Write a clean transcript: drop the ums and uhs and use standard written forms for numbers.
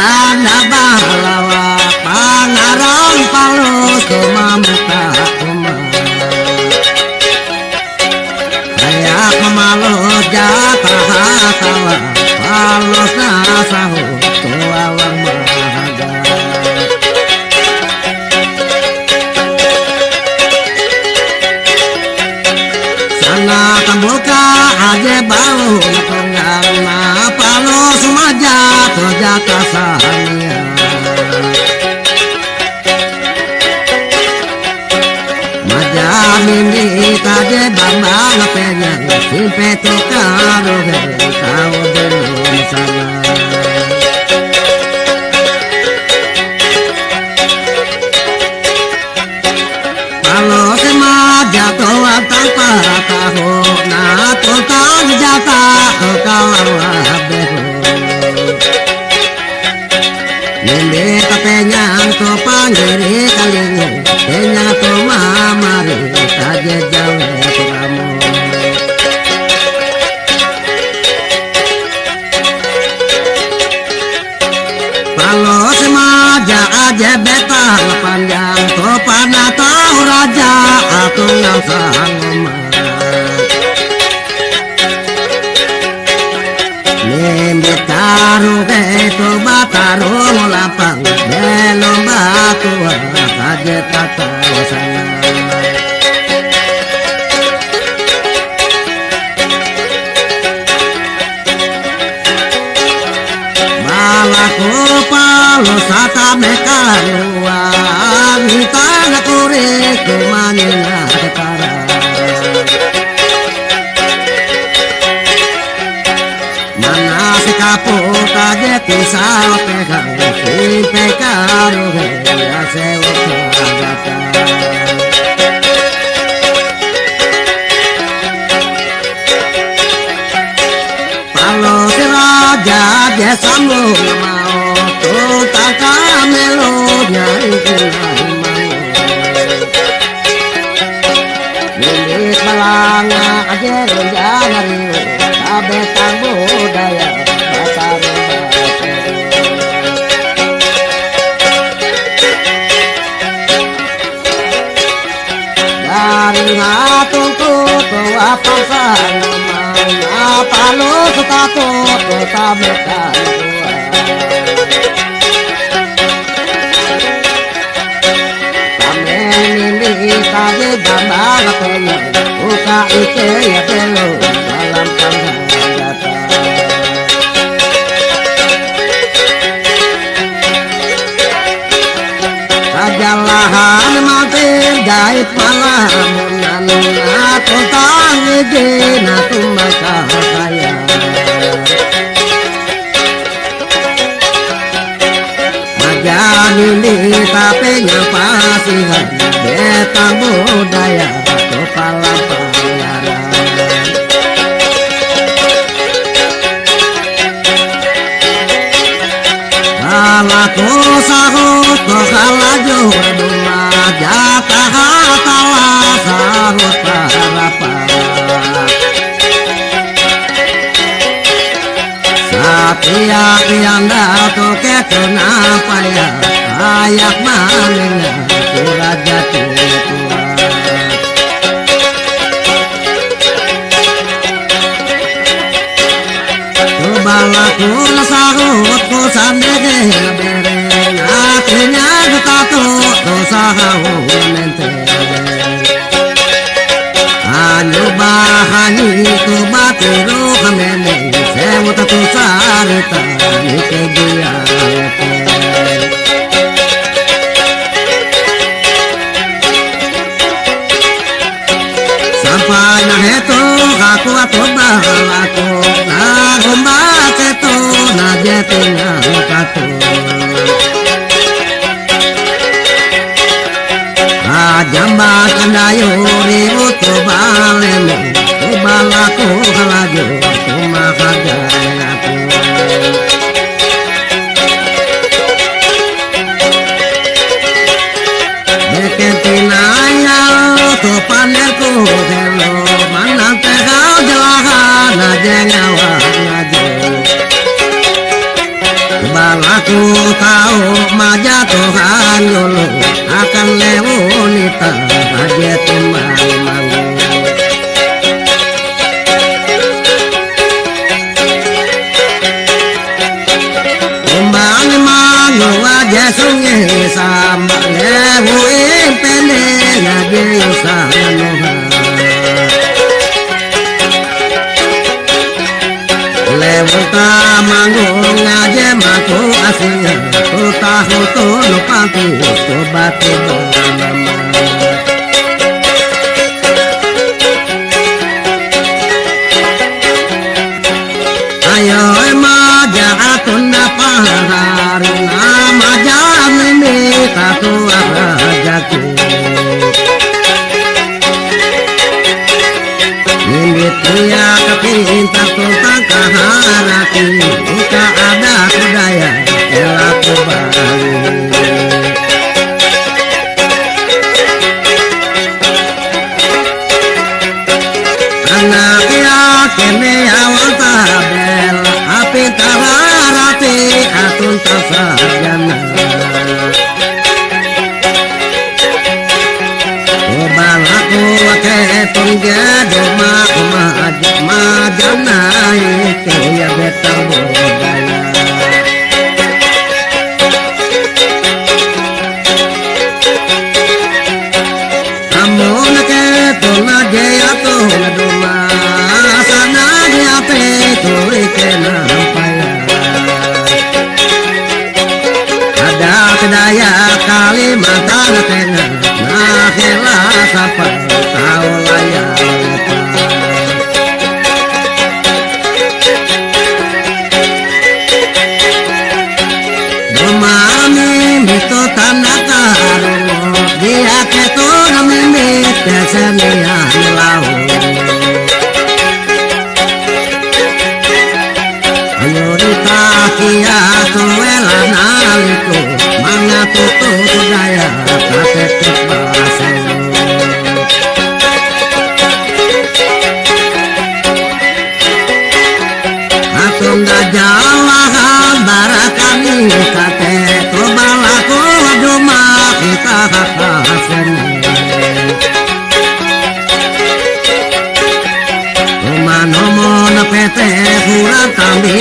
Tanda balawa pangarang palus kumamuka kuma kayak kemalu jatah kalah palus nasahu tuawang mahaga sana kambuka aja bau tunggang na palus maja jatah sahania Mini kaje bambang penyang simpe tukaro kau belum sana kalau semaja tua tanpa tahu na total jatah kalau behu Nende penyang to panggiri kalingu penyang to mamari kaje jawe kamu kalau semaja aja betah panjang to pana tahu raja aku ngangsang Nende taruh itu bataruh lapang belum batu kaje tata sana Malaku palu sata mekaluan Tana kurik kumanina ketara Mana si kapuk kaje pisau pegang Simpe karu ya sewa kagata Palu si raja dia sambung mau Tuh takkan melunya ingin mau Milik balanga aja jangan riu Kabetang budaya Batar Dari ngatung tuh apa sana Apa lu setakut kabetang Kaje gambar penyang buka ike ya telo dalam pandang data Kajalahan mampir gaib malam Nana tentang ijina tumaka saya Majan ini tapi nyapasihan Betang budaya kepala pelayaran Balaku sahut kokalaju rumah jatah hatawa sahut harapan Satria tianda toke kenapa ya ayak manena raja tua Balaku nasahut ku sandege bereng akhirnya ketato dosahu mente Anyo bahani ku batiru kamene sewu tatu sarita ike dia Sampainya itu aku balaku na gombat itu na jetinya katu Jambat kandayuri utu balemu tu balaku halaju kumahaga aku Bekentinanya tu panerku helo manang tegau jelahan aja ngawa ngaju Balaku tahu maja Tuhan dulu akan lewanita aja timbang manggung. Timbang manggung aja sungai sama lewuin pendek aja usaha nuhan. Lewata manggung aja maku asing tu tahu tu lupa tu tiba-tiba nama. Ayo maja atun apa hari nama jamin katu ajaku. Dia kepinta tentang keharati jika ada budaya telah kembali. Anak ya kene awal tabel api taharati atun tasarjana. Balaku ketong jadi majana kaya betang budaya. Amun ketong jaya tu duma sana dia tu ikena paya. Ada kedaya Kalimantan Tengah. Akhirlah siapa tahu layak lepas. Memahami itu tanda taruh dia ketun mimit kesenian laut. Ayo ditakia tuwelan aliku mangatutu budaya kaketik bahasa. Atung dajalah barakani kate tobalaku duma kita hakasen. Umanomo na pete kurang kami